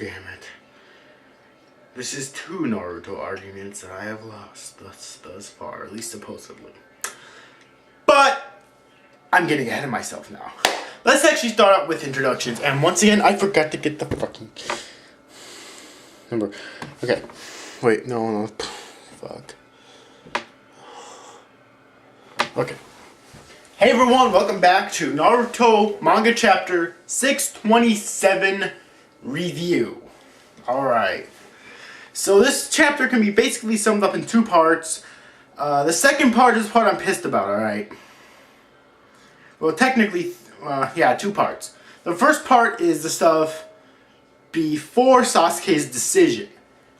damn it. This is 2 Naruto arguments that I have lost thus far, at least supposedly. But I'm getting ahead of myself now. Let's actually start out with introductions. And once again, I forgot to get the fucking number. Okay. Wait, no. Fuck. Okay. Hey everyone, welcome back to Naruto Manga Chapter 627 Review. Alright. So this chapter can be basically summed up in 2 parts. The second part is the part I'm pissed about, alright? Well, technically, 2 parts. The first part is the stuff before Sasuke's decision.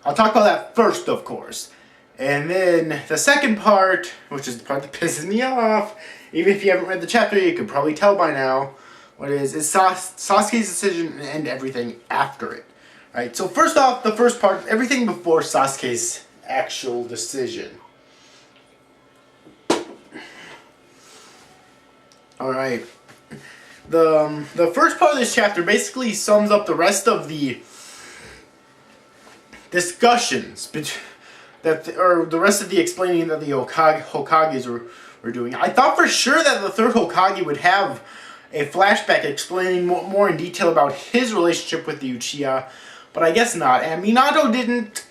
I'll talk about that first, of course. And then the second part, which is the part that pisses me off, even if you haven't read the chapter, you could probably tell by now what it is Sasuke's decision and everything after it. Alright, so first off, the first part, everything before Sasuke's actual decision. Alright. The first part of this chapter basically sums up the rest of the discussions or the rest of the explaining that the Hokages were doing. I thought for sure that the third Hokage would have a flashback explaining more in detail about his relationship with the Uchiha, but I guess not. And Minato didn't,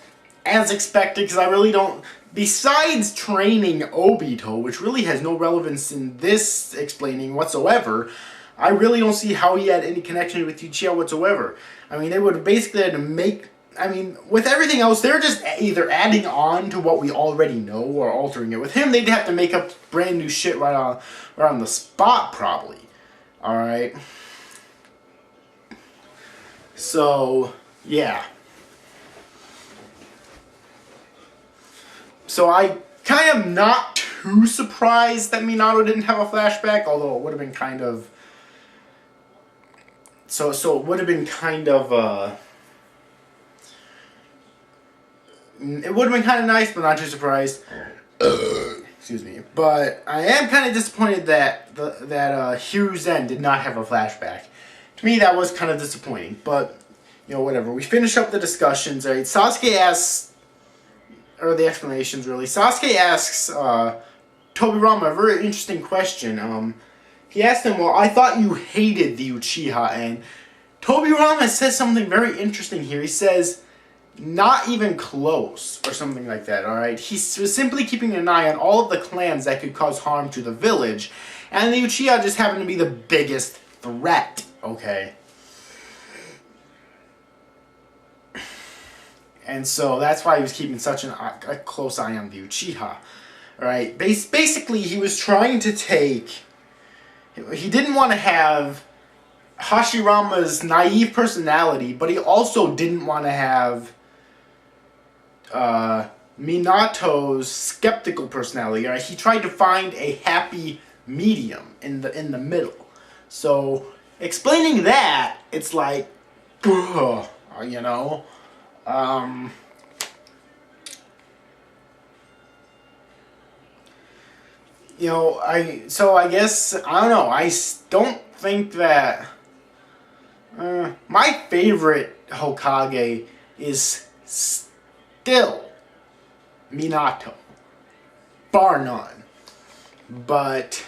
as expected, because I really don't... Besides training Obito, which really has no relevance in this explaining whatsoever, I really don't see how he had any connection with Uchiha whatsoever. I mean, they would basically have to make... I mean, with everything else, they're just either adding on to what we already know or altering it. With him, they'd have to make up brand new shit right on the spot, probably. Alright? So, yeah. So I kind of not too surprised that Minato didn't have a flashback, although it would have been kind of... So it would have been kind of, it would have been kind of nice, but not too surprised. Excuse me. But I am kind of disappointed that Hiruzen did not have a flashback. To me, that was kind of disappointing. But, you know, whatever. We finish up the discussions, right? Sasuke asks, or the explanations, really. Sasuke asks Tobirama a very interesting question. He asked him, well, I thought you hated the Uchiha. And Tobirama says something very interesting here. He says... not even close, or something like that, alright? He was simply keeping an eye on all of the clans that could cause harm to the village, and the Uchiha just happened to be the biggest threat, okay? And so that's why he was keeping such a close eye on the Uchiha, alright? Basically, he was trying to take... He didn't want to have Hashirama's naive personality, but he also didn't want to have... Minato's skeptical personality. Right? He tried to find a happy medium in the middle. So explaining that, it's like, you know, I guess I don't know. I don't think that my favorite Hokage is still Minato, bar none. But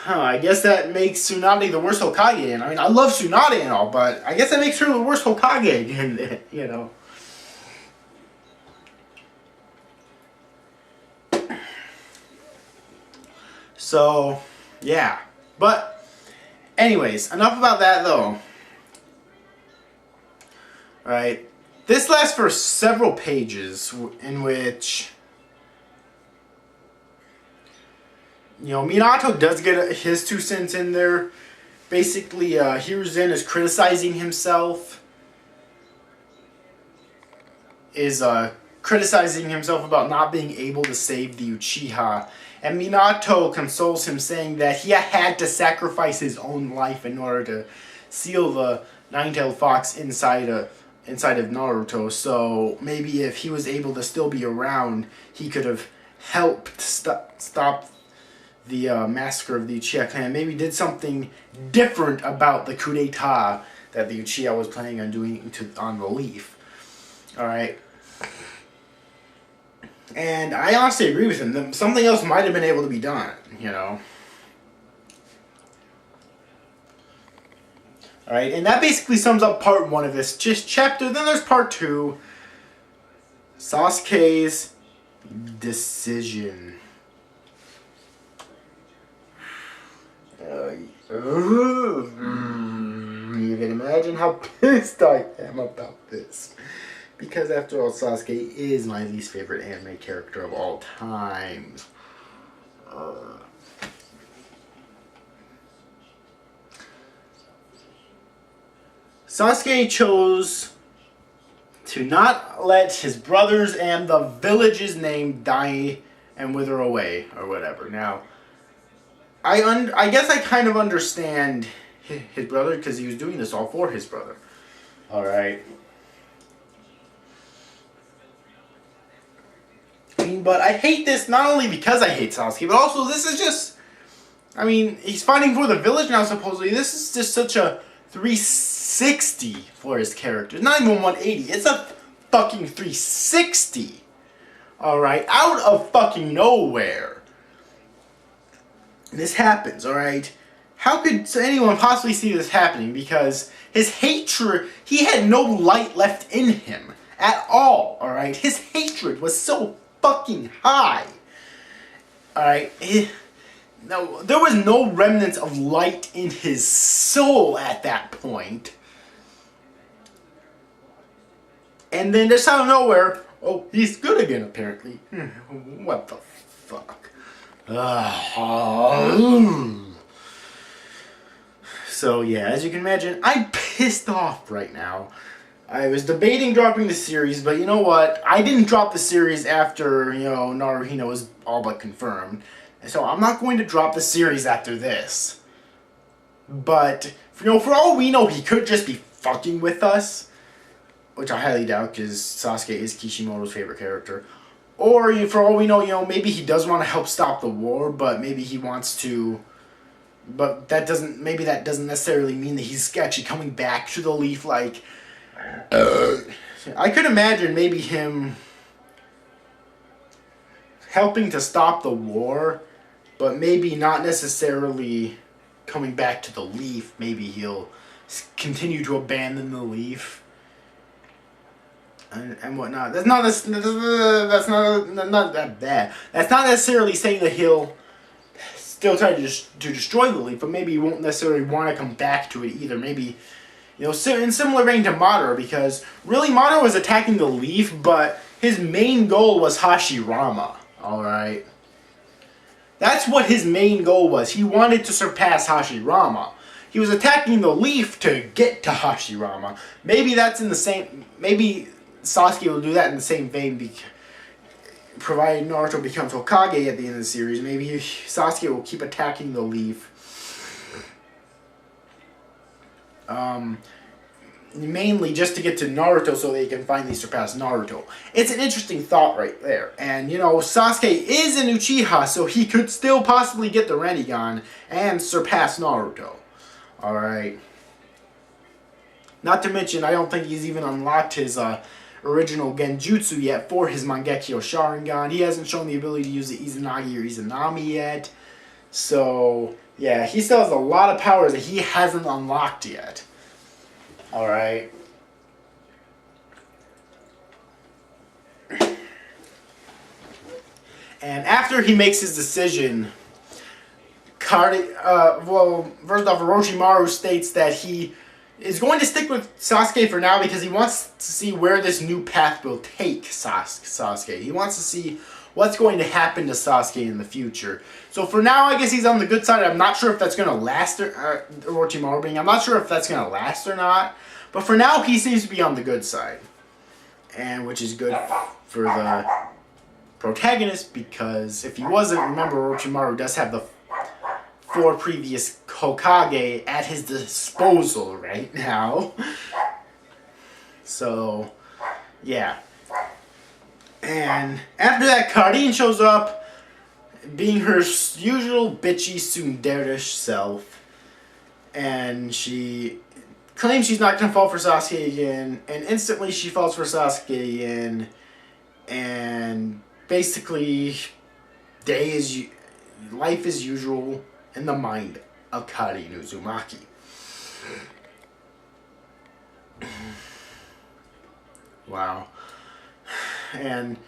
I guess that makes Tsunade the worst Hokage. And I mean, I love Tsunade and all, but I guess that makes her the worst Hokage. You know. So, yeah. But, anyways, enough about that though. Right. This lasts for several pages in which, you know, Minato does get his 2 cents in there. Basically, Hiruzen is criticizing himself. Criticizing himself about not being able to save the Uchiha. And Minato consoles him, saying that he had to sacrifice his own life in order to seal the Nine-Tailed Fox inside of Naruto, so maybe if he was able to still be around, he could have helped stop the massacre of the Uchiha clan. Maybe did something different about the coup d'etat that the Uchiha was planning on doing on the leaf. Alright. And I honestly agree with him. Something else might have been able to be done, you know. Alright, and that basically sums up part 1 of this chapter. Then there's part 2. Sasuke's decision. You can imagine how pissed I am about this. Because after all, Sasuke is my least favorite anime character of all time. Sasuke chose to not let his brothers and the village's name die and wither away, or whatever. Now, I guess I kind of understand his brother, because he was doing this all for his brother. Alright. I mean, but I hate this not only because I hate Sasuke, but also this is just... I mean, he's fighting for the village now, supposedly. This is just such a 360 for his character. It's not even 180. It's a fucking 360. Alright? Out of fucking nowhere. This happens, alright? How could anyone possibly see this happening? Because his hatred, he had no light left in him at all, alright? His hatred was so fucking high. Alright? No, there was no remnants of light in his soul at that point. And then just out of nowhere, oh, he's good again, apparently. What the fuck? So yeah, as you can imagine, I'm pissed off right now. I was debating dropping the series, but you know what? I didn't drop the series after, you know, Naruto was all but confirmed. So I'm not going to drop the series after this. But, you know, for all we know, he could just be fucking with us. Which I highly doubt, because Sasuke is Kishimoto's favorite character. Or, for all we know, you know, maybe he does want to help stop the war, but maybe he wants to... But that doesn't... Maybe that doesn't necessarily mean that he's actually coming back to the Leaf, like... I could imagine maybe him... helping to stop the war, but maybe not necessarily coming back to the Leaf. Maybe he'll continue to abandon the Leaf. And whatnot. That's not that bad. That's not necessarily saying that he'll still try to destroy the Leaf, but maybe he won't necessarily want to come back to it either. Maybe, you know, in similar vein to Madara, because really Madara was attacking the Leaf, but his main goal was Hashirama. Alright? That's what his main goal was. He wanted to surpass Hashirama. He was attacking the Leaf to get to Hashirama. Maybe that's in the same... Maybe Sasuke will do that in the same vein, provided Naruto becomes Hokage at the end of the series. Maybe Sasuke will keep attacking the Leaf. Mainly just to get to Naruto so they can finally surpass Naruto. It's an interesting thought right there. And, you know, Sasuke is an Uchiha, so he could still possibly get the Rinnegan and surpass Naruto. Alright. Not to mention, I don't think he's even unlocked his original Genjutsu yet for his Mangekyo Sharingan. He hasn't shown the ability to use the Izanagi or Izanami yet. So, yeah, he still has a lot of powers that he hasn't unlocked yet. Alright. And after he makes his decision, first off, Orochimaru states that he is going to stick with Sasuke for now because he wants to see where this new path will take Sasuke. He wants to see what's going to happen to Sasuke in the future. So for now, I guess he's on the good side. I'm not sure if that's going to last, Orochimaru being, I'm not sure if that's going to last or not. But for now, he seems to be on the good side. And which is good for the protagonist, because if he wasn't, remember Orochimaru does have the 4 previous Hokage at his disposal right now. So, yeah. And after that, Karin shows up, being her usual bitchy tsundere self. And she claims she's not gonna fall for Sasuke again, and instantly she falls for Sasuke again, and basically, life as usual in the mind of Kari Uzumaki. Wow. And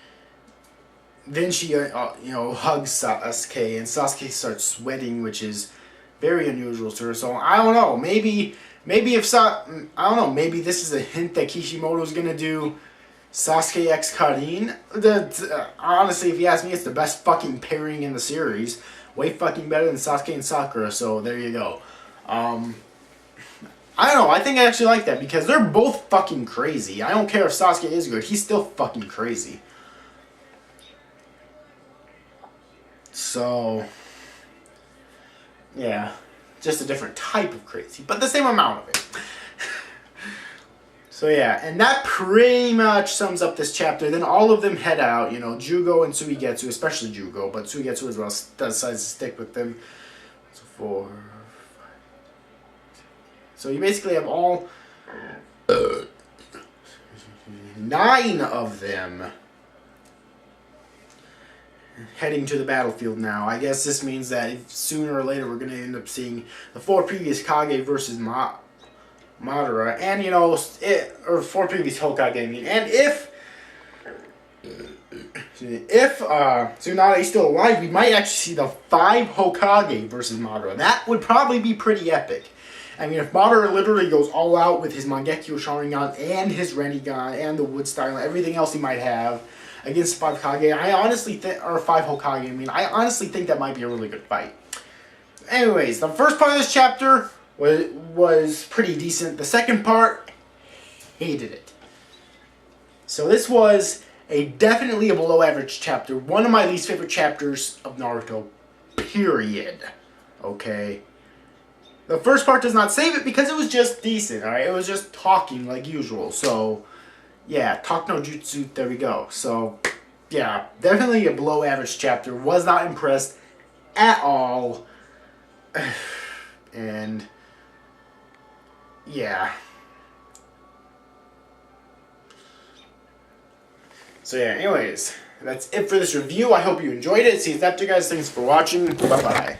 then she, hugs Sasuke, and Sasuke starts sweating, which is very unusual to her. So I don't know. Maybe this is a hint that Kishimoto's gonna do Sasuke x Karin. Honestly, if you ask me, it's the best fucking pairing in the series. Way fucking better than Sasuke and Sakura. So there you go. I don't know, I think I actually like that because they're both fucking crazy. I don't care if Sasuke is good, he's still fucking crazy. So, yeah, just a different type of crazy, but the same amount of it. So yeah, and that pretty much sums up this chapter. Then all of them head out, Jugo and Suigetsu, especially Jugo, but Suigetsu as well decides to stick with them. So 4, 5. So you basically have all 9 of them heading to the battlefield now. I guess this means that sooner or later we're going to end up seeing the 4 previous Kage versus Madara, and or 4 previous Hokage. And if Tsunade is still alive, we might actually see the 5 Hokage versus Madara. That would probably be pretty epic. I mean, if Madara literally goes all out with his Mangekyo Sharingan and his Rinnegan and the Wood Style and everything else he might have against 5 Kage, I honestly think, or 5 Hokage, I honestly think that might be a really good fight. Anyways, the first part of this chapter was pretty decent. The second part, hated it. So this was definitely a below average chapter. One of my least favorite chapters of Naruto, period. Okay? The first part does not save it because it was just decent, alright? It was just talking like usual. So, yeah, talk no jutsu, there we go. So, yeah, definitely a below average chapter. Was not impressed at all. And, yeah. So, yeah, anyways, that's it for this review. I hope you enjoyed it. See you after, guys. Thanks for watching. Bye-bye.